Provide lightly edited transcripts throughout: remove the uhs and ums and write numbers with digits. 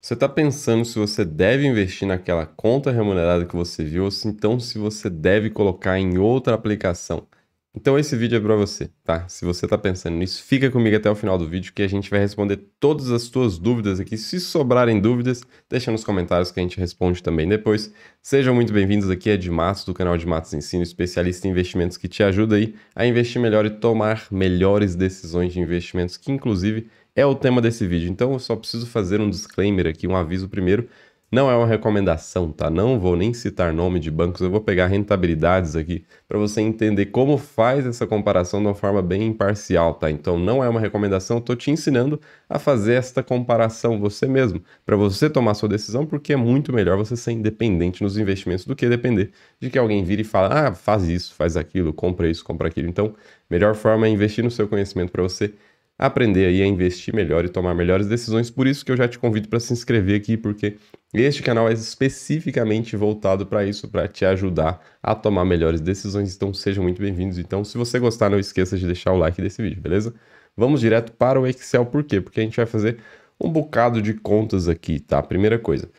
Você está pensando se você deve investir naquela conta remunerada que você viu ou então se você deve colocar em outra aplicação. Então esse vídeo é para você, tá? Se você está pensando nisso, fica comigo até o final do vídeo que a gente vai responder todas as tuas dúvidas aqui. Se sobrarem dúvidas, deixa nos comentários que a gente responde também depois. Sejam muito bem-vindos, aqui é de Matos, do canal de Matos Ensino, especialista em investimentos que te ajuda aí a investir melhor e tomar melhores decisões de investimentos, que inclusive é o tema desse vídeo. Então eu só preciso fazer um disclaimer aqui, um aviso primeiro. Não é uma recomendação, tá? Não vou nem citar nome de bancos, eu vou pegar rentabilidades aqui para você entender como faz essa comparação de uma forma bem imparcial, tá? Então não é uma recomendação, eu tô te ensinando a fazer esta comparação você mesmo, para você tomar sua decisão, porque é muito melhor você ser independente nos investimentos do que depender de que alguém vire e fale, ah, faz isso, faz aquilo, compra isso, compra aquilo. Então, melhor forma é investir no seu conhecimento para você aprender aí a investir melhor e tomar melhores decisões. Por isso que eu já te convido para se inscrever aqui, porque este canal é especificamente voltado para isso, para te ajudar a tomar melhores decisões. Então sejam muito bem-vindos. Então, se você gostar, não esqueça de deixar o like desse vídeo, beleza? Vamos direto para o Excel, por quê? Porque a gente vai fazer um bocado de contas aqui, tá? Primeira coisa,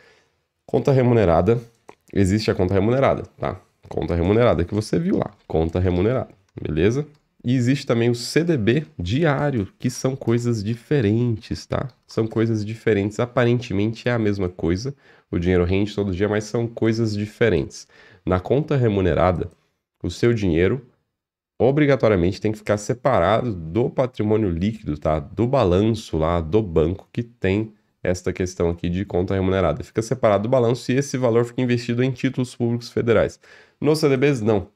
conta remunerada, existe a conta remunerada, tá? Conta remunerada que você viu lá, conta remunerada, beleza? E existe também o CDB diário, que são coisas diferentes, tá? São coisas diferentes. Aparentemente é a mesma coisa, o dinheiro rende todo dia, mas são coisas diferentes. Na conta remunerada, o seu dinheiro obrigatoriamente tem que ficar separado do patrimônio líquido, tá? Do balanço lá do banco que tem esta questão aqui de conta remunerada. Fica separado do balanço e esse valor fica investido em títulos públicos federais. Nos CDBs, não.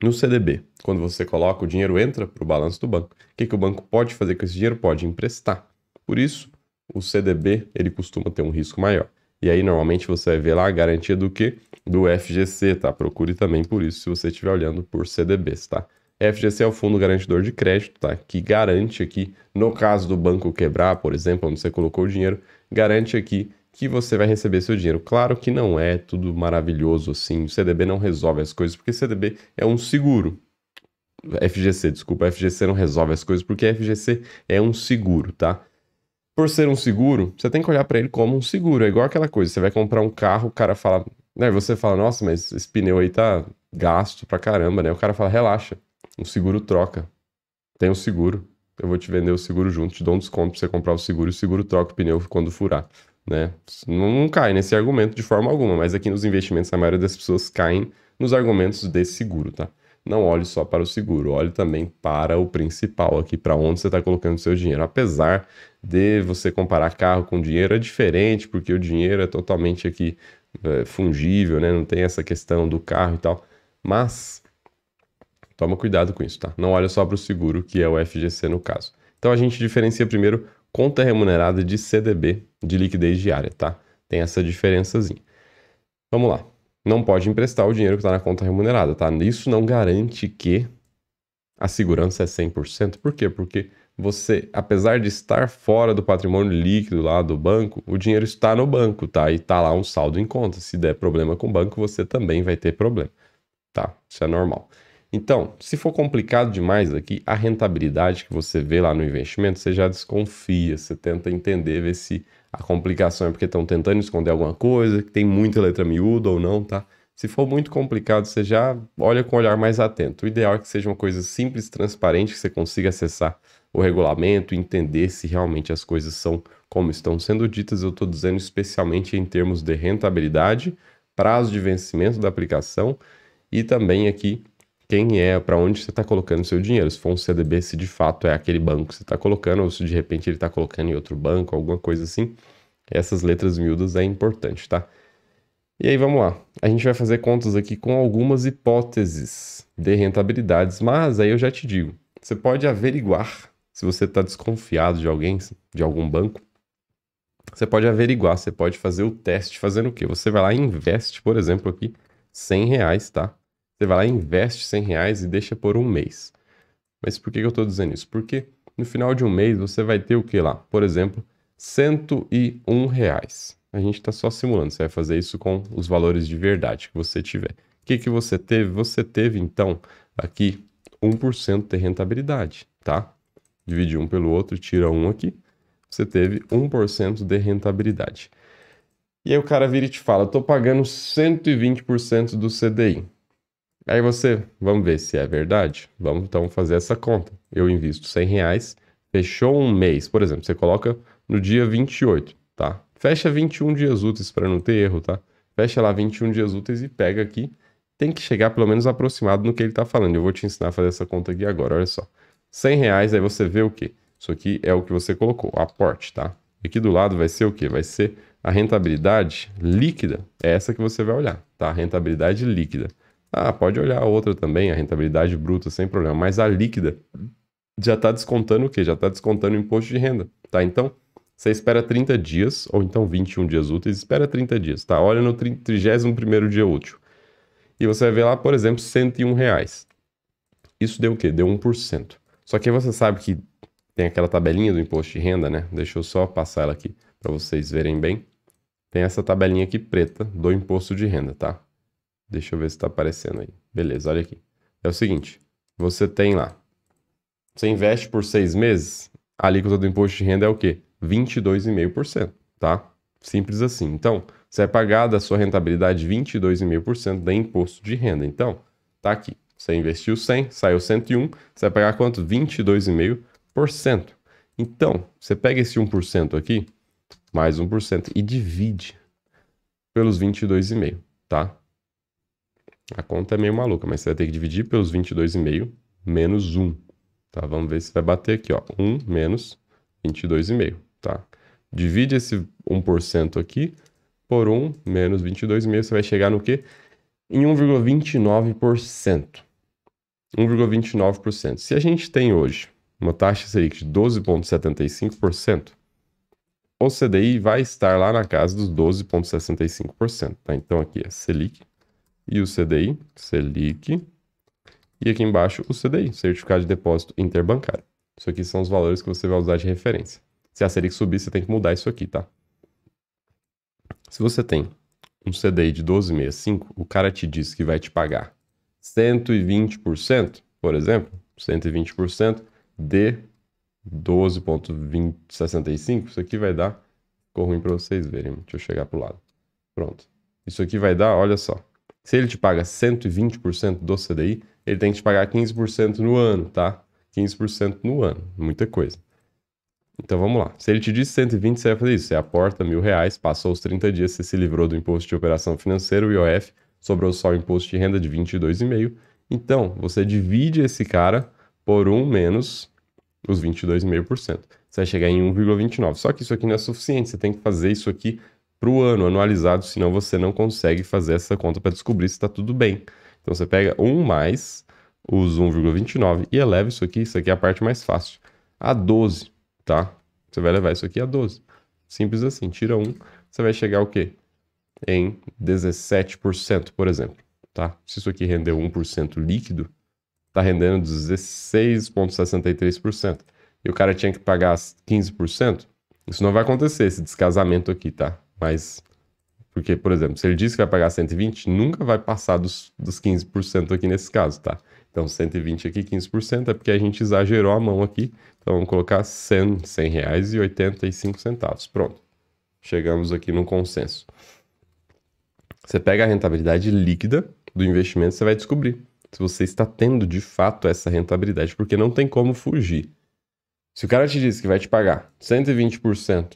No CDB, quando você coloca, o dinheiro entra para o balanço do banco. O que o banco pode fazer com esse dinheiro? Pode emprestar. Por isso, o CDB ele costuma ter um risco maior. E aí, normalmente, você vai ver lá a garantia do quê? Do FGC, tá? Procure também por isso, se você estiver olhando por CDBs, tá? FGC é o Fundo Garantidor de Crédito, tá? Que garante aqui, no caso do banco quebrar, por exemplo, onde você colocou o dinheiro, garante aqui que você vai receber seu dinheiro. Claro que não é tudo maravilhoso assim, o CDB não resolve as coisas, porque CDB é um seguro. FGC, desculpa, FGC não resolve as coisas, porque FGC é um seguro, tá? Por ser um seguro, você tem que olhar para ele como um seguro. É igual aquela coisa, você vai comprar um carro, o cara fala, né? Você fala, nossa, mas esse pneu aí tá gasto pra caramba, né? O cara fala, relaxa, o seguro troca. Tem o seguro, eu vou te vender o seguro junto, te dou um desconto pra você comprar o seguro e o seguro troca o pneu quando furar, né? Não cai nesse argumento de forma alguma, mas aqui nos investimentos a maioria das pessoas caem nos argumentos desse seguro, tá? Não olhe só para o seguro, olhe também para o principal aqui, para onde você está colocando o seu dinheiro. Apesar de você comparar carro com dinheiro, é diferente, porque o dinheiro é totalmente aqui fungível, né? Não tem essa questão do carro e tal. Mas toma cuidado com isso, tá? Não olha só para o seguro, que é o FGC no caso. Então a gente diferencia primeiro conta remunerada de CDB, de liquidez diária, tá? Tem essa diferençazinha. Vamos lá. Não pode emprestar o dinheiro que está na conta remunerada, tá? Isso não garante que a segurança é 100%. Por quê? Porque você, apesar de estar fora do patrimônio líquido lá do banco, o dinheiro está no banco, tá? E tá lá um saldo em conta. Se der problema com o banco, você também vai ter problema, tá? Isso é normal. Então, se for complicado demais aqui, a rentabilidade que você vê lá no investimento, você já desconfia, você tenta entender, ver se a complicação é porque estão tentando esconder alguma coisa, que tem muita letra miúda ou não, tá? Se for muito complicado, você já olha com um olhar mais atento. O ideal é que seja uma coisa simples, transparente, que você consiga acessar o regulamento, entender se realmente as coisas são como estão sendo ditas. Eu estou dizendo especialmente em termos de rentabilidade, prazo de vencimento da aplicação e também aqui quem é, para onde você está colocando seu dinheiro. Se for um CDB, se de fato é aquele banco que você está colocando, ou se de repente ele está colocando em outro banco, alguma coisa assim. Essas letras miúdas é importante, tá? E aí vamos lá. A gente vai fazer contas aqui com algumas hipóteses de rentabilidades, mas aí eu já te digo, você pode averiguar se você está desconfiado de alguém, de algum banco. Você pode averiguar, você pode fazer o teste fazendo o quê? Você vai lá e investe, por exemplo, aqui R$ 100, tá? Você vai lá e investe R$ 100 e deixa por um mês. Mas por que eu estou dizendo isso? Porque no final de um mês você vai ter o que lá? Por exemplo, R$ 101. A gente está só simulando, você vai fazer isso com os valores de verdade que você tiver. O que você teve? Você teve, então, aqui 1% de rentabilidade, tá? Divide um pelo outro, tira um aqui. você teve 1% de rentabilidade. E aí o cara vira e te fala, tô pagando 120% do CDI. Aí você, vamos ver se é verdade? Vamos então fazer essa conta. Eu invisto R$ 100, fechou um mês, por exemplo, você coloca no dia 28, tá? Fecha 21 dias úteis para não ter erro, tá? Fecha lá 21 dias úteis e pega aqui. Tem que chegar pelo menos aproximado no que ele tá falando. Eu vou te ensinar a fazer essa conta aqui agora, olha só. R$ 100, aí você vê o quê? Isso aqui é o que você colocou, o aporte, tá? E aqui do lado vai ser o quê? Vai ser a rentabilidade líquida. É essa que você vai olhar, tá? A rentabilidade líquida. Ah, pode olhar a outra também, a rentabilidade bruta, sem problema. Mas a líquida já está descontando o quê? Já está descontando o imposto de renda, tá? Então, você espera 30 dias, ou então 21 dias úteis, espera 30 dias, tá? Olha no 31º dia útil. E você vai ver lá, por exemplo, R$ 101. Isso deu o quê? Deu 1%. Só que aí você sabe que tem aquela tabelinha do imposto de renda, né? Deixa eu só passar ela aqui para vocês verem bem. Tem essa tabelinha aqui preta do imposto de renda, tá? Deixa eu ver se está aparecendo aí. Beleza, olha aqui. É o seguinte, você tem lá, você investe por 6 meses, a alíquota do imposto de renda é o quê? 22,5%, tá? Simples assim. Então, você vai pagar da sua rentabilidade 22,5% de imposto de renda. Então, tá aqui. Você investiu 100, saiu 101, você vai pagar quanto? 22,5%. Então, você pega esse 1% aqui, mais 1%, e divide pelos 22,5%, tá? A conta é meio maluca, mas você vai ter que dividir pelos 22,5 menos 1, tá? Vamos ver se vai bater aqui, ó. 1 menos 22,5, tá? Divide esse 1% aqui por 1 menos 22,5, você vai chegar no quê? Em 1,29%. 1,29%. Se a gente tem hoje uma taxa Selic de 12,75%, o CDI vai estar lá na casa dos 12,65%, tá? Então aqui é Selic. E o CDI, Selic, e aqui embaixo o CDI, Certificado de Depósito Interbancário. Isso aqui são os valores que você vai usar de referência. Se a Selic subir, você tem que mudar isso aqui, tá? Se você tem um CDI de 12,65, o cara te diz que vai te pagar 120%, por exemplo, 120% de 12,65, isso aqui vai dar, ficou ruim para vocês verem, deixa eu chegar pro lado. Pronto. Isso aqui vai dar, olha só. Se ele te paga 120% do CDI, ele tem que te pagar 15% no ano, tá? 15% no ano, muita coisa. Então vamos lá. Se ele te disse 120, você vai fazer isso. Você aporta R$ 1.000, passou os 30 dias, você se livrou do imposto de operação financeira, o IOF, sobrou só o imposto de renda de 22,5. Então, você divide esse cara por 1 menos os 22,5%. Você vai chegar em 1,29. Só que isso aqui não é suficiente, você tem que fazer isso aqui para o ano anualizado, senão você não consegue fazer essa conta para descobrir se está tudo bem. Então você pega 1 mais os 1,29 e eleva isso aqui é a parte mais fácil, a 12, tá? Você vai levar isso aqui a 12. Simples assim, tira 1, você vai chegar o quê? Em 17%, por exemplo, tá? Se isso aqui rendeu 1% líquido, tá rendendo 16,63%. E o cara tinha que pagar 15%, isso não vai acontecer, esse descasamento aqui, tá? Mas, porque, por exemplo, se ele disse que vai pagar 120, nunca vai passar dos 15% aqui nesse caso, tá? Então, 120 aqui, 15%, é porque a gente exagerou a mão aqui. Então, vamos colocar R$ 100,85. Pronto. Chegamos aqui num consenso. Você pega a rentabilidade líquida do investimento, você vai descobrir se você está tendo, de fato, essa rentabilidade, porque não tem como fugir. Se o cara te diz que vai te pagar 120%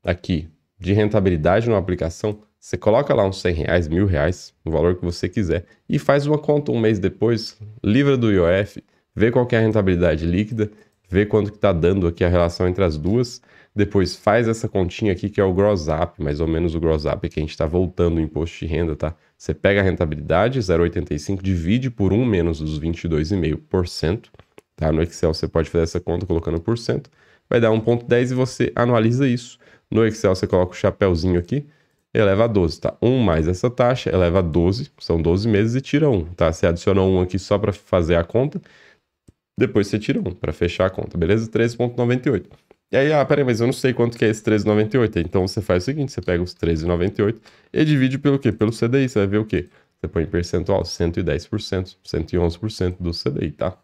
aqui de rentabilidade numa aplicação, você coloca lá uns R$ 100, R$ 1.000, o valor que você quiser, e faz uma conta um mês depois, livra do IOF, vê qual que é a rentabilidade líquida, vê quanto que está dando aqui a relação entre as duas, depois faz essa continha aqui que é o gross up, mais ou menos o gross up que a gente está voltando o imposto de renda, tá? Você pega a rentabilidade, 0,85, divide por 1 menos os 22,5%, tá? No Excel você pode fazer essa conta colocando por cento, vai dar 1,10 e você anualiza isso. No Excel você coloca o chapéuzinho aqui, eleva a 12, tá? 1 mais essa taxa eleva a 12, são 12 meses e tira 1, tá? Você adiciona 1 aqui só para fazer a conta, depois você tira 1 para fechar a conta, beleza? 13,98. E aí, peraí, mas eu não sei quanto que é esse 13,98. Então você faz o seguinte, você pega os 13,98 e divide pelo quê? Pelo CDI, você vai ver o quê? Você põe em percentual 110%, 111% do CDI, tá?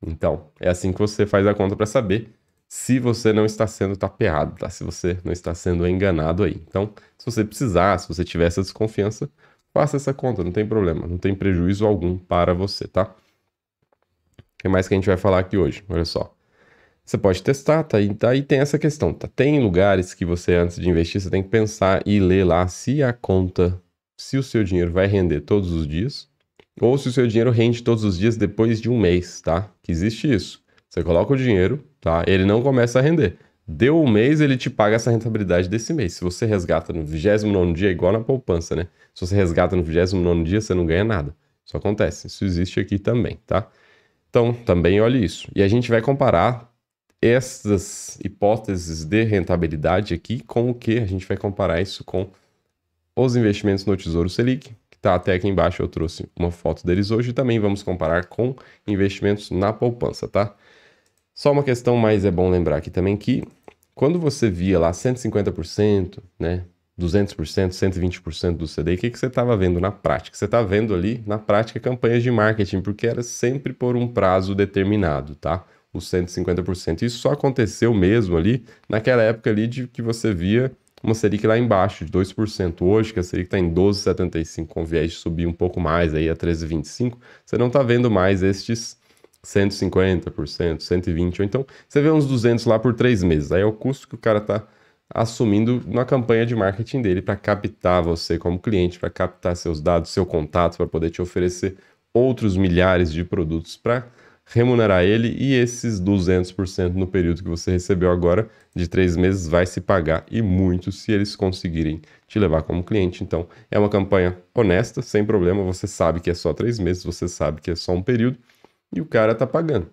Então, é assim que você faz a conta para saber se você não está sendo tapeado, tá? Se você não está sendo enganado aí. Então, se você precisar, se você tiver essa desconfiança, faça essa conta, não tem problema, não tem prejuízo algum para você, tá? O que mais que a gente vai falar aqui hoje? Olha só. Você pode testar, tá? E daí tem essa questão, tá? Tem lugares que você, antes de investir, você tem que pensar e ler lá se a conta, se o seu dinheiro vai render todos os dias, ou se o seu dinheiro rende todos os dias depois de um mês, tá? Que existe isso. Você coloca o dinheiro, tá? Ele não começa a render. Deu um mês, ele te paga essa rentabilidade desse mês. Se você resgata no 29º dia, é igual na poupança, né? Se você resgata no 29º dia, você não ganha nada. Isso acontece. Isso existe aqui também, tá? Então, também olhe isso. E a gente vai comparar essas hipóteses de rentabilidade aqui com o que? A gente vai comparar isso com os investimentos no Tesouro Selic, que está até aqui embaixo, eu trouxe uma foto deles hoje, e também vamos comparar com investimentos na poupança, tá? Só uma questão, mas é bom lembrar aqui também que quando você via lá 150%, né, 200%, 120% do CDI, o que você estava vendo na prática? Você está vendo ali, na prática, campanhas de marketing, porque era sempre por um prazo determinado, tá? Os 150%. Isso só aconteceu mesmo ali, naquela época ali de que você via uma Selic lá embaixo, de 2%. Hoje, que a Selic está em 12,75, com viés de subir um pouco mais, aí a 13,25, você não está vendo mais estes 150%, 120%, ou então você vê uns 200 lá por 3 meses. Aí é o custo que o cara está assumindo na campanha de marketing dele para captar você como cliente, para captar seus dados, seu contato, para poder te oferecer outros milhares de produtos para remunerar ele, e esses 200% no período que você recebeu agora de 3 meses vai se pagar, e muito, se eles conseguirem te levar como cliente. Então é uma campanha honesta, sem problema, você sabe que é só 3 meses, você sabe que é só um período e o cara tá pagando.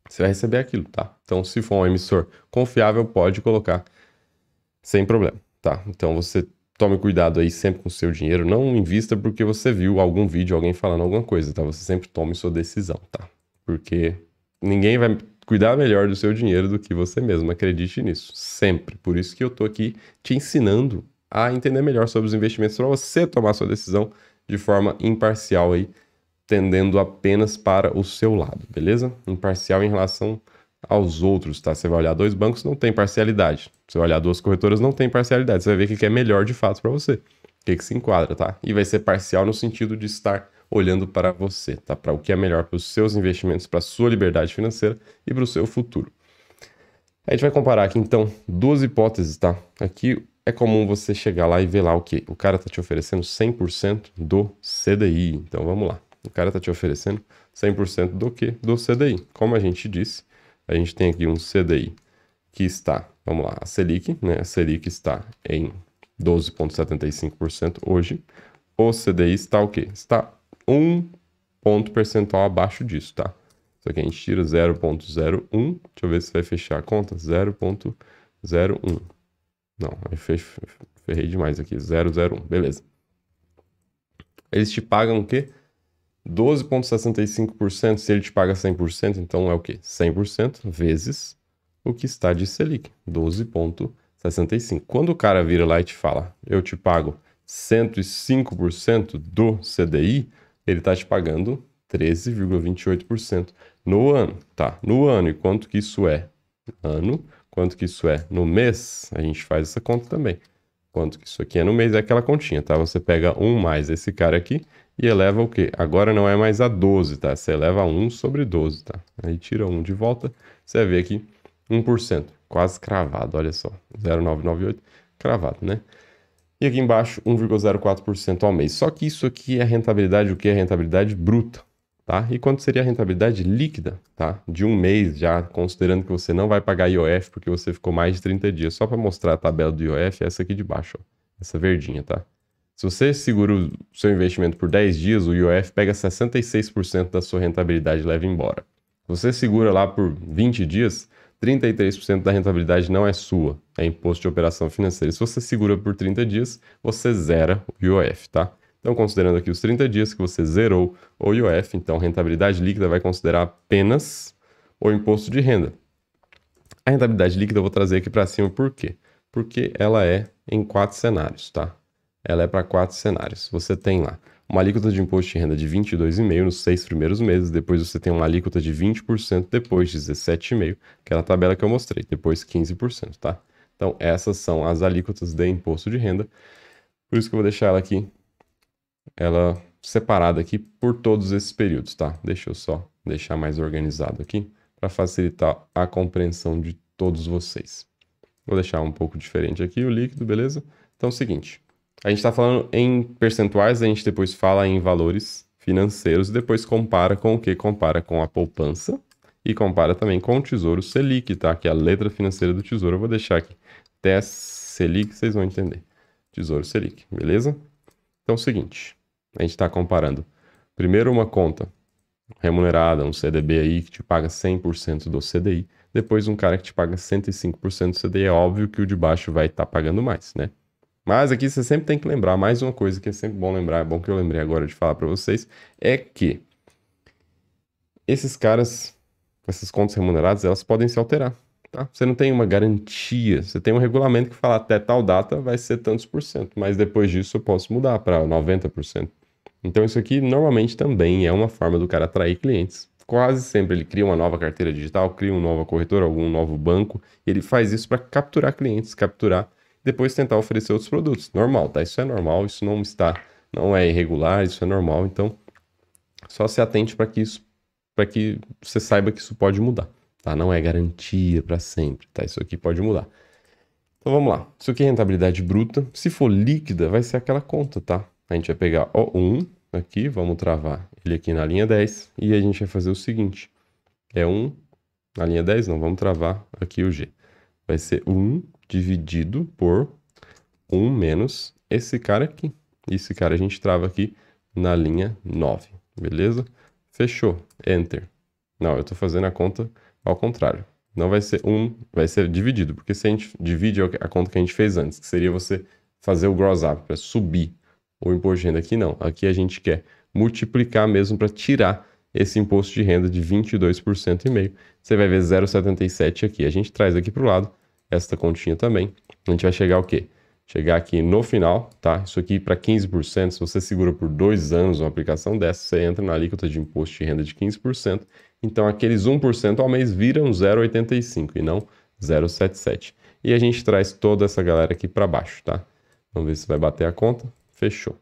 Você vai receber aquilo, tá? Então, se for um emissor confiável, pode colocar sem problema, tá? Então você tome cuidado aí sempre com o seu dinheiro, não invista porque você viu algum vídeo, alguém falando alguma coisa, tá? Você sempre tome sua decisão, tá? Porque ninguém vai cuidar melhor do seu dinheiro do que você mesmo, acredite nisso, sempre. Por isso que eu tô aqui te ensinando a entender melhor sobre os investimentos para você tomar sua decisão de forma imparcial aí, tendendo apenas para o seu lado, beleza? Imparcial em relação aos outros, tá? Você vai olhar 2 bancos, não tem parcialidade. Você vai olhar 2 corretoras, não tem parcialidade. Você vai ver o que é melhor de fato para você, o que se enquadra, tá? E vai ser parcial no sentido de estar olhando para você, tá? Para o que é melhor para os seus investimentos, para a sua liberdade financeira e para o seu futuro. A gente vai comparar aqui, então, 2 hipóteses, tá? Aqui é comum você chegar lá e ver lá o que? O cara tá te oferecendo 100% do CDI. Então, vamos lá. O cara tá te oferecendo 100% do quê? Do CDI. Como a gente disse, a gente tem aqui um CDI que está, vamos lá, a Selic, né? A Selic está em 12,75% hoje. O CDI está o quê? Está 1 ponto percentual abaixo disso, tá? Isso aqui a gente tira 0,01. Deixa eu ver se vai fechar a conta. 0,01. Não, aí ferrei demais aqui. 0,01. Beleza. Eles te pagam o quê? 12,65%. Se ele te paga 100%, então é o quê? 100% vezes o que está de Selic. 12,65%. Quando o cara vira lá e te fala, eu te pago 105% do CDI, ele está te pagando 13,28% no ano, tá? No ano. E quanto que isso é? Ano. Quanto que isso é no mês? A gente faz essa conta também. Quanto que isso aqui é no mês? É aquela continha, tá? Você pega 1 mais esse cara aqui e eleva o quê? Agora não é mais a 12, tá? Você eleva a 1 sobre 12, tá? Aí tira 1 de volta, você vai ver aqui 1%. Quase cravado, olha só. 0,998, cravado, né? E aqui embaixo, 1,04% ao mês. Só que isso aqui é rentabilidade, o que é rentabilidade bruta, tá? E quanto seria a rentabilidade líquida, tá? De um mês já, considerando que você não vai pagar IOF porque você ficou mais de 30 dias. Só para mostrar a tabela do IOF, é essa aqui de baixo, ó. Essa verdinha, tá? Se você segura o seu investimento por 10 dias, o IOF pega 66% da sua rentabilidade e leva embora. Se você segura lá por 20 dias, 33% da rentabilidade não é sua, é imposto de operação financeira. Se você segura por 30 dias, você zera o IOF, tá? Então, considerando aqui os 30 dias que você zerou o IOF, então rentabilidade líquida vai considerar apenas o imposto de renda. A rentabilidade líquida eu vou trazer aqui para cima por quê? Porque ela é em 4 cenários, tá? ela é para 4 cenários. Você tem lá uma alíquota de imposto de renda de 22,5% nos 6 primeiros meses, depois você tem uma alíquota de 20% depois de 17,5%, aquela tabela que eu mostrei, depois 15%, tá? Então, essas são as alíquotas de imposto de renda. Por isso que eu vou deixar ela separada aqui por todos esses períodos, tá? Deixa eu só deixar mais organizado aqui para facilitar a compreensão de todos vocês. Vou deixar um pouco diferente aqui o líquido, beleza? Então é o seguinte, a gente está falando em percentuais, a gente depois fala em valores financeiros e depois compara com o que? Compara com a poupança e compara também com o Tesouro Selic, tá? Que é a letra financeira do Tesouro. Eu vou deixar aqui TES Selic, vocês vão entender. Tesouro Selic, beleza? Então é o seguinte, a gente está comparando primeiro uma conta remunerada, um CDB aí que te paga 100% do CDI, depois um cara que te paga 105% do CDI, é óbvio que o de baixo vai estar pagando mais, né? Mas aqui você sempre tem que lembrar, mais uma coisa que é sempre bom lembrar, é bom que eu lembrei agora de falar para vocês, é que esses caras, essas contas remuneradas, elas podem se alterar, tá? Você não tem uma garantia, você tem um regulamento que fala até tal data vai ser tantos por cento, mas depois disso eu posso mudar para 90%. Então isso aqui normalmente também é uma forma do cara atrair clientes. Quase sempre ele cria uma nova carteira digital, cria um novo corretor, algum novo banco, e ele faz isso para capturar clientes, depois tentar oferecer outros produtos. Normal, tá? Isso é normal, isso não é irregular, isso é normal, então só se atente para que você saiba que isso pode mudar, tá? Não é garantia para sempre, tá? Isso aqui pode mudar. Então vamos lá. Isso aqui é rentabilidade bruta. Se for líquida, vai ser aquela conta, tá? A gente vai pegar O1 aqui, vamos travar ele aqui na linha 10 e a gente vai fazer o seguinte. É 1 na linha 10, não, vamos travar aqui o G. Vai ser 1 dividido por 1 menos esse cara aqui. Esse cara a gente trava aqui na linha 9, beleza? Fechou. Enter. Não, eu estou fazendo a conta ao contrário. Não vai ser 1, vai ser dividido, porque se a gente divide a conta que a gente fez antes, que seria você fazer o gross up para subir o imposto de renda, aqui não. Aqui a gente quer multiplicar mesmo para tirar esse imposto de renda de 22% e meio. Você vai ver 0,77 aqui. A gente traz aqui para o lado esta continha também. A gente vai chegar o quê? Chegar aqui no final, tá? Isso aqui para 15%, se você segura por 2 anos uma aplicação dessa, você entra na alíquota de imposto de renda de 15%. Então aqueles 1% ao mês viram 0,85 e não 0,77. E a gente traz toda essa galera aqui para baixo, tá? Vamos ver se vai bater a conta. Fechou.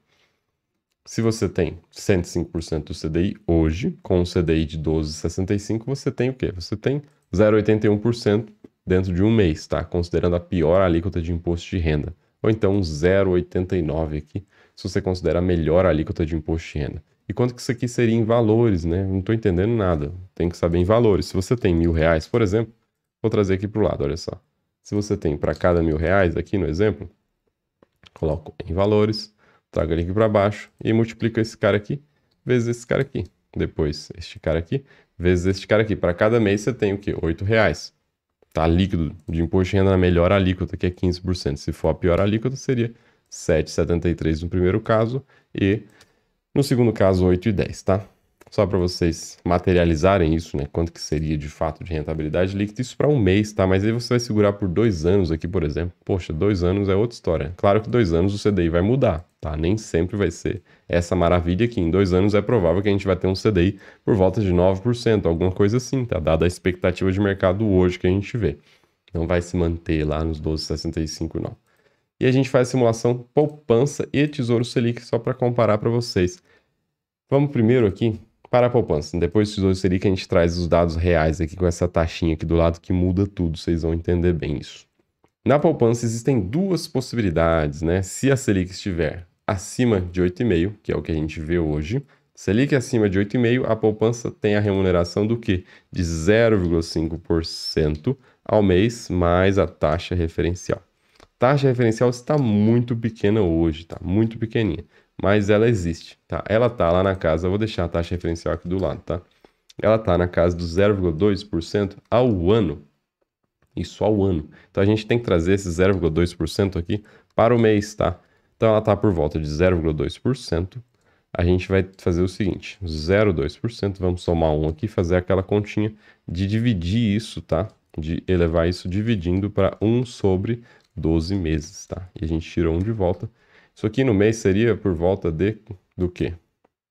Se você tem 105% do CDI hoje, com um CDI de 12,65, você tem o quê? Você tem 0,81% dentro de um mês, tá? Considerando a pior alíquota de imposto de renda. Ou então 0,89 aqui, se você considera a melhor alíquota de imposto de renda. E quanto que isso aqui seria em valores, né? Não estou entendendo nada. Tem que saber em valores. Se você tem R$ 1.000, por exemplo, vou trazer aqui para o lado, olha só. Se você tem para cada R$ 1.000, aqui no exemplo, coloco em valores, trago ele aqui para baixo e multiplico esse cara aqui vezes esse cara aqui. Depois este cara aqui vezes este cara aqui. Para cada mês você tem o quê? R$ 8. Tá líquido de imposto de renda na melhor alíquota, que é 15%. Se for a pior alíquota, seria 7,73 no primeiro caso e no segundo caso 8,10, tá? Só para vocês materializarem isso, né? Quanto que seria de fato de rentabilidade líquida, isso para um mês, tá? Mas aí você vai segurar por 2 anos aqui, por exemplo. Poxa, 2 anos é outra história. Claro que 2 anos o CDI vai mudar, tá? Nem sempre vai ser essa maravilha aqui. Em 2 anos é provável que a gente vai ter um CDI por volta de 9%, alguma coisa assim, tá? Dada a expectativa de mercado hoje que a gente vê. Não vai se manter lá nos 12,65, não. E a gente faz a simulação poupança e Tesouro Selic só para comparar para vocês. Vamos primeiro aqui para a poupança. Depois do Tesouro Selic a gente traz os dados reais aqui com essa taxinha aqui do lado que muda tudo, vocês vão entender bem isso. Na poupança existem 2 possibilidades, né? Se a Selic estiver acima de 8,5, que é o que a gente vê hoje, Selic acima de 8,5, a poupança tem a remuneração do quê? De 0,5% ao mês mais a taxa referencial. Taxa referencial está muito pequena hoje, tá? Muito pequenininha. Mas ela existe, tá? Ela tá lá na casa, eu vou deixar a taxa referencial aqui do lado, tá? Ela tá na casa do 0,2% ao ano. Isso ao ano. Então a gente tem que trazer esse 0,2% aqui para o mês, tá? Então ela tá por volta de 0,2%. A gente vai fazer o seguinte, 0,2%, vamos somar 1 aqui, fazer aquela continha de dividir isso, tá? De elevar isso dividindo para 1 sobre 12 meses, tá? E a gente tirou 1 de volta. Isso aqui no mês seria por volta do quê?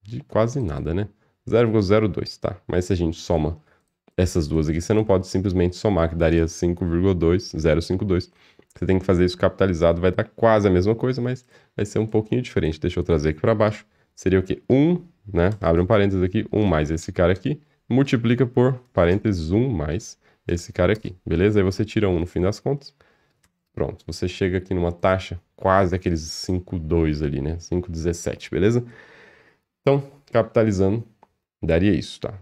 De quase nada, né? 0,02, tá? Mas se a gente soma essas duas aqui, você não pode simplesmente somar, que daria 5,2052. Você tem que fazer isso capitalizado, vai dar quase a mesma coisa, mas vai ser um pouquinho diferente. Deixa eu trazer aqui para baixo. Seria o quê? 1, né? Abre um parênteses aqui, 1 mais esse cara aqui, multiplica por, parênteses, 1 mais esse cara aqui, beleza? Aí você tira 1 no fim das contas. Pronto, você chega aqui numa taxa quase aqueles 5,2 ali, né? 5,17, beleza? Então, capitalizando, daria isso, tá?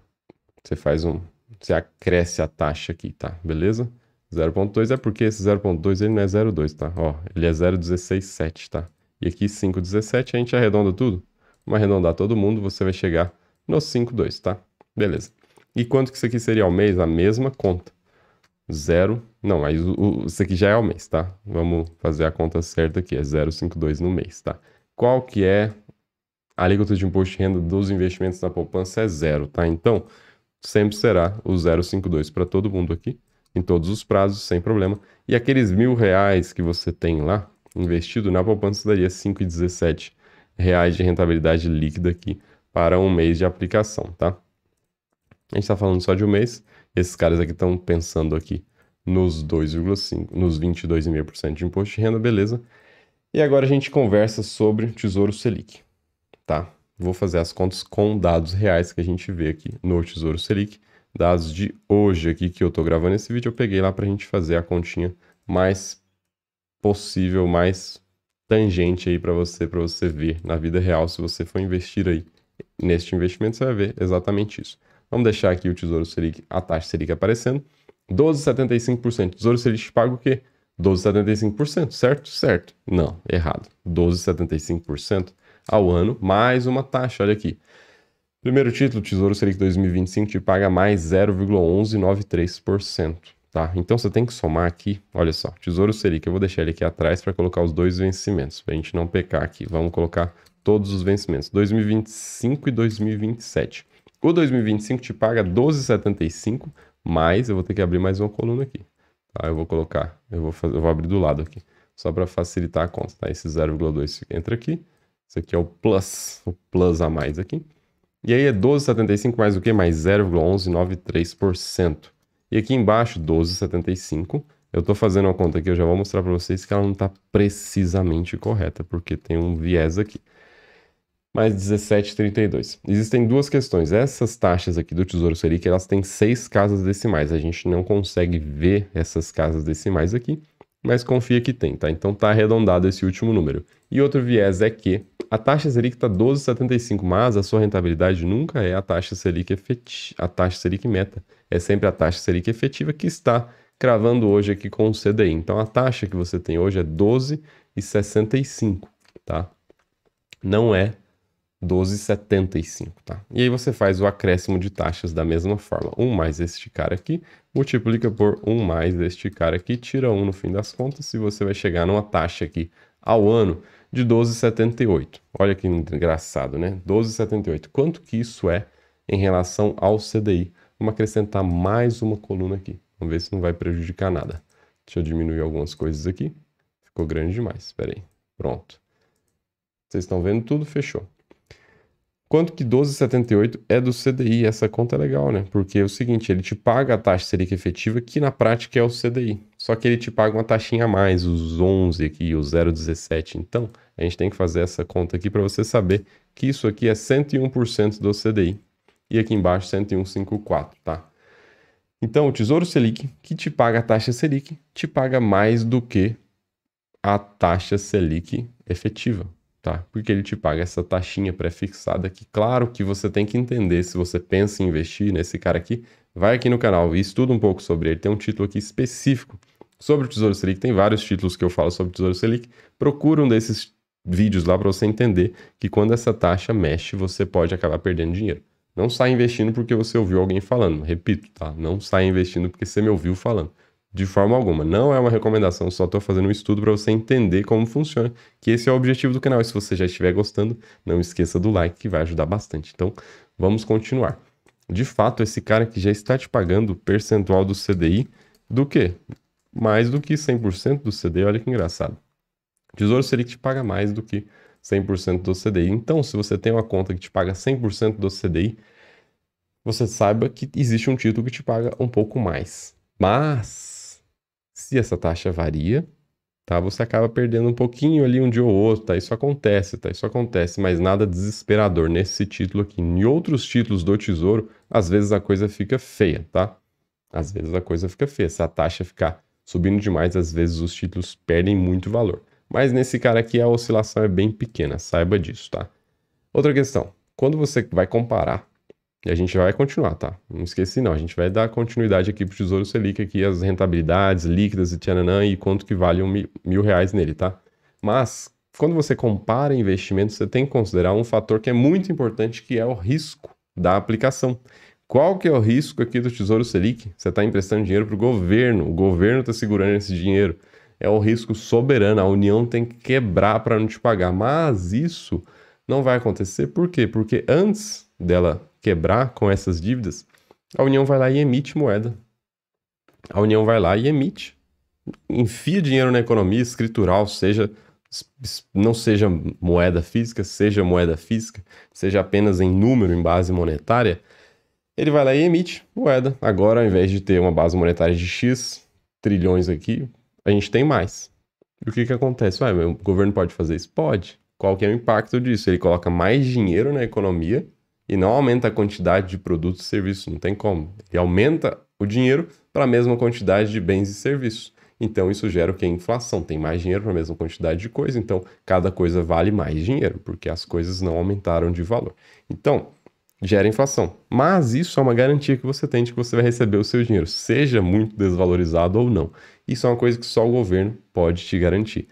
Você acresce a taxa aqui, tá? Beleza? 0,2 é porque esse 0,2 ele não é 0,2, tá? Ó, ele é 0,167, tá? E aqui 5,17 a gente arredonda tudo. Vamos arredondar todo mundo, você vai chegar no 5,2, tá? Beleza. E quanto que isso aqui seria ao mês? A mesma conta. Não, mas isso aqui já é ao mês, tá? Vamos fazer a conta certa aqui, é 0,52 no mês, tá? Qual que é a alíquota de imposto de renda dos investimentos na poupança? É 0, tá? Então, sempre será o 0,52 para todo mundo aqui, em todos os prazos, sem problema. E aqueles R$ 1.000 que você tem lá, investido na poupança, daria R$ 5,17 de rentabilidade líquida aqui para um mês de aplicação, tá? A gente está falando só de um mês. Esses caras aqui estão pensando aqui nos 2,5, nos 22,5% de imposto de renda, beleza? E agora a gente conversa sobre Tesouro Selic, tá? Vou fazer as contas com dados reais que a gente vê aqui no Tesouro Selic. Dados de hoje aqui que eu tô gravando esse vídeo, eu peguei lá pra gente fazer a continha mais possível, mais tangente aí para você ver na vida real. Se você for investir aí neste investimento, você vai ver exatamente isso. Vamos deixar aqui o Tesouro Selic, a taxa Selic aparecendo. 12,75%. Tesouro Selic paga o quê? 12,75%, certo? Certo. Não, errado. 12,75% ao ano, mais uma taxa, olha aqui. Primeiro título, Tesouro Selic 2025 te paga mais 0,1193%, tá? Então você tem que somar aqui, olha só, Tesouro Selic, eu vou deixar ele aqui atrás para colocar os dois vencimentos, para a gente não pecar aqui. Vamos colocar todos os vencimentos, 2025 e 2027. O 2025 te paga 12,75, mas eu vou ter que abrir mais uma coluna aqui, tá? Eu vou abrir do lado aqui, só para facilitar a conta, tá? Esse 0,2 entra aqui, esse aqui é o plus a mais aqui. E aí é 12,75 mais o quê? Mais 0,1193%. E aqui embaixo, 12,75. Eu estou fazendo uma conta aqui, eu já vou mostrar para vocês que ela não está precisamente correta, porque tem um viés aqui. Mais 17,32. Existem duas questões. Essas taxas aqui do Tesouro Selic, elas têm 6 casas decimais. A gente não consegue ver essas casas decimais aqui, mas confia que tem, tá? Então tá arredondado esse último número. E outro viés é que a taxa Selic está 12,75, mas a sua rentabilidade nunca é a taxa Selic a taxa Selic meta. É sempre a taxa Selic efetiva que está cravando hoje aqui com o CDI. Então a taxa que você tem hoje é 12,65, tá? Não é 12,75, tá? E aí você faz o acréscimo de taxas da mesma forma. 1 mais este cara aqui, multiplica por 1 mais este cara aqui, tira 1 no fim das contas, e você vai chegar numa taxa aqui ao ano de 12,78. Olha que engraçado, né? 12,78. Quanto que isso é em relação ao CDI? Vamos acrescentar mais uma coluna aqui. Vamos ver se não vai prejudicar nada. Deixa eu diminuir algumas coisas aqui. Ficou grande demais. Espera aí. Pronto. Vocês estão vendo tudo? Fechou. Quanto que 12,78 é do CDI? Essa conta é legal, né? Porque é o seguinte, ele te paga a taxa Selic efetiva, que na prática é o CDI. Só que ele te paga uma taxinha a mais, os 11 aqui, o 0,17. Então, a gente tem que fazer essa conta aqui para você saber que isso aqui é 101% do CDI. E aqui embaixo, 101,54, tá? Então, o Tesouro Selic, que te paga a taxa Selic, te paga mais do que a taxa Selic efetiva. Tá? Porque ele te paga essa taxinha pré-fixada que, claro que você tem que entender, se você pensa em investir nesse cara aqui, vai aqui no canal e estuda um pouco sobre ele. Tem um título aqui específico sobre o Tesouro Selic, tem vários títulos que eu falo sobre o Tesouro Selic. Procura um desses vídeos lá para você entender que quando essa taxa mexe, você pode acabar perdendo dinheiro. Não sai investindo porque você ouviu alguém falando, repito, tá? Não sai investindo porque você me ouviu falando. De forma alguma, não é uma recomendação, só estou fazendo um estudo para você entender como funciona, que esse é o objetivo do canal. E se você já estiver gostando, não esqueça do like que vai ajudar bastante. Então, vamos continuar. De fato, esse cara que já está te pagando o percentual do CDI, do quê? Mais do que 100% do CDI, olha que engraçado. Tesouro Selic te paga mais do que 100% do CDI. Então, se você tem uma conta que te paga 100% do CDI, você saiba que existe um título que te paga um pouco mais. Mas, se essa taxa varia, tá? Você acaba perdendo um pouquinho ali um dia ou outro, tá? Isso acontece, tá? Isso acontece, mas nada desesperador nesse título aqui. Em outros títulos do Tesouro, às vezes a coisa fica feia, tá? Às vezes a coisa fica feia. Se a taxa ficar subindo demais, às vezes os títulos perdem muito valor. Mas nesse cara aqui a oscilação é bem pequena, saiba disso, tá? Outra questão, quando você vai comparar, e a gente vai continuar, tá? Não esqueci não, a gente vai dar continuidade aqui pro Tesouro Selic, aqui as rentabilidades líquidas e tchananã, e quanto que vale R$ 1.000 nele, tá? Mas, quando você compara investimentos, você tem que considerar um fator que é muito importante, que é o risco da aplicação. Qual que é o risco aqui do Tesouro Selic? Você está emprestando dinheiro para o governo está segurando esse dinheiro. É o risco soberano, a União tem que quebrar para não te pagar. Mas isso não vai acontecer, por quê? Porque antes dela quebrar com essas dívidas, a União vai lá e emite moeda. A União vai lá e emite. Enfia dinheiro na economia escritural, não seja moeda física, seja apenas em número, em base monetária. Ele vai lá e emite moeda. Agora, ao invés de ter uma base monetária de X trilhões aqui, a gente tem mais. E o que acontece? Ué, o governo pode fazer isso? Pode. Qual que é o impacto disso? Ele coloca mais dinheiro na economia e não aumenta a quantidade de produtos e serviços. Não tem como. Ele aumenta o dinheiro para a mesma quantidade de bens e serviços. Então, isso gera o que? Inflação. Tem mais dinheiro para a mesma quantidade de coisa. Então, cada coisa vale mais dinheiro, porque as coisas não aumentaram de valor. Então, gera inflação. Mas isso é uma garantia que você tem de que você vai receber o seu dinheiro, seja muito desvalorizado ou não. Isso é uma coisa que só o governo pode te garantir.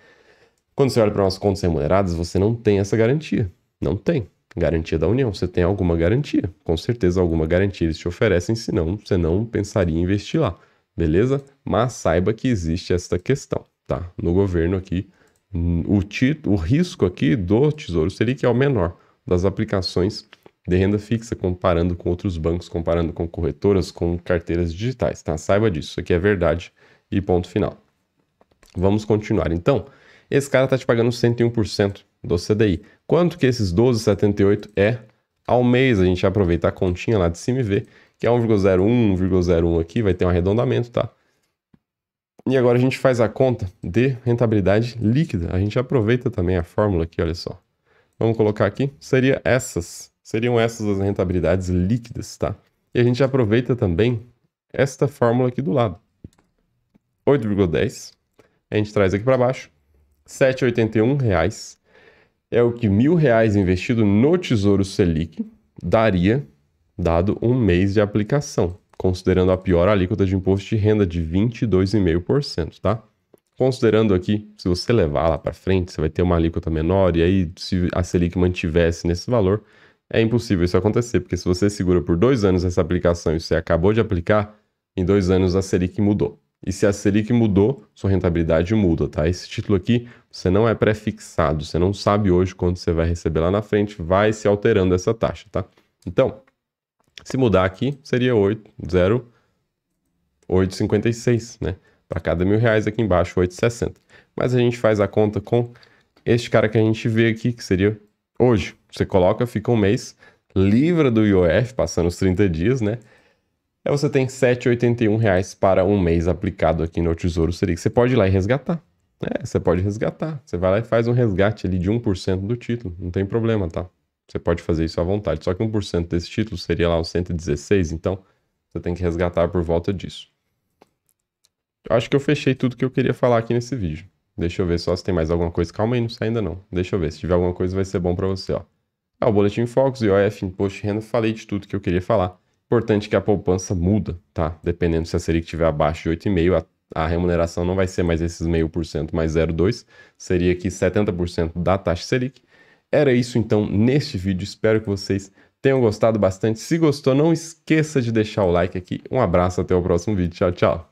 Quando você olha para umas contas remuneradas, você não tem essa garantia. Não tem. Garantia da União. Você tem alguma garantia. Com certeza alguma garantia eles te oferecem, senão você não pensaria em investir lá. Beleza? Mas saiba que existe essa questão, tá? No governo aqui, o risco aqui do Tesouro Selic é o menor das aplicações de renda fixa, comparando com outros bancos, comparando com corretoras, com carteiras digitais, tá? Saiba disso, isso aqui é verdade e ponto final. Vamos continuar. Então, esse cara tá te pagando 101% do CDI. Quanto que esses 12,78 é ao mês? A gente aproveita a continha lá de cima e vê que é 1,01, 1,01 aqui, vai ter um arredondamento, tá? E agora a gente faz a conta de rentabilidade líquida. A gente aproveita também a fórmula aqui, olha só. Vamos colocar aqui, seriam essas as rentabilidades líquidas, tá? E a gente aproveita também esta fórmula aqui do lado. 8,10, a gente traz aqui para baixo, R$ 7,81 é o que R$ 1.000 investido no Tesouro Selic daria, dado um mês de aplicação, considerando a pior alíquota de imposto de renda de 22,5%, tá? Considerando aqui, se você levar lá para frente, você vai ter uma alíquota menor, e aí se a Selic mantivesse nesse valor, é impossível isso acontecer, porque se você segura por 2 anos essa aplicação e você acabou de aplicar, em 2 anos a Selic mudou. E se a Selic mudou, sua rentabilidade muda, tá? Esse título aqui, você não é pré-fixado, você não sabe hoje quando você vai receber lá na frente, vai se alterando essa taxa, tá? Então, se mudar aqui, seria 8,56, né? Para cada R$ 1.000 aqui embaixo, 8,60. Mas a gente faz a conta com este cara que a gente vê aqui, que seria hoje. Você coloca, fica um mês, livra do IOF, passando os 30 dias, né? Aí você tem R$ 7,81 para um mês aplicado aqui no Tesouro Selic. Você pode ir lá e resgatar. Você pode resgatar. Você vai lá e faz um resgate ali de 1% do título. Não tem problema, tá? Você pode fazer isso à vontade. Só que 1% desse título seria lá os 116, então você tem que resgatar por volta disso. Eu acho que eu fechei tudo que eu queria falar aqui nesse vídeo. Deixa eu ver só se tem mais alguma coisa. Calma aí, não sai ainda não. Deixa eu ver. Se tiver alguma coisa vai ser bom para você, ó. O Boletim Focus, IOF, Imposto de Renda, falei de tudo que eu queria falar. Importante que a poupança muda, tá? Dependendo se a Selic estiver abaixo de 8,5%, a remuneração não vai ser mais esses 0,5% mais 0,2%. Seria aqui 70% da taxa Selic. Era isso então neste vídeo. Espero que vocês tenham gostado bastante. Se gostou, não esqueça de deixar o like aqui. Um abraço, até o próximo vídeo. Tchau, tchau.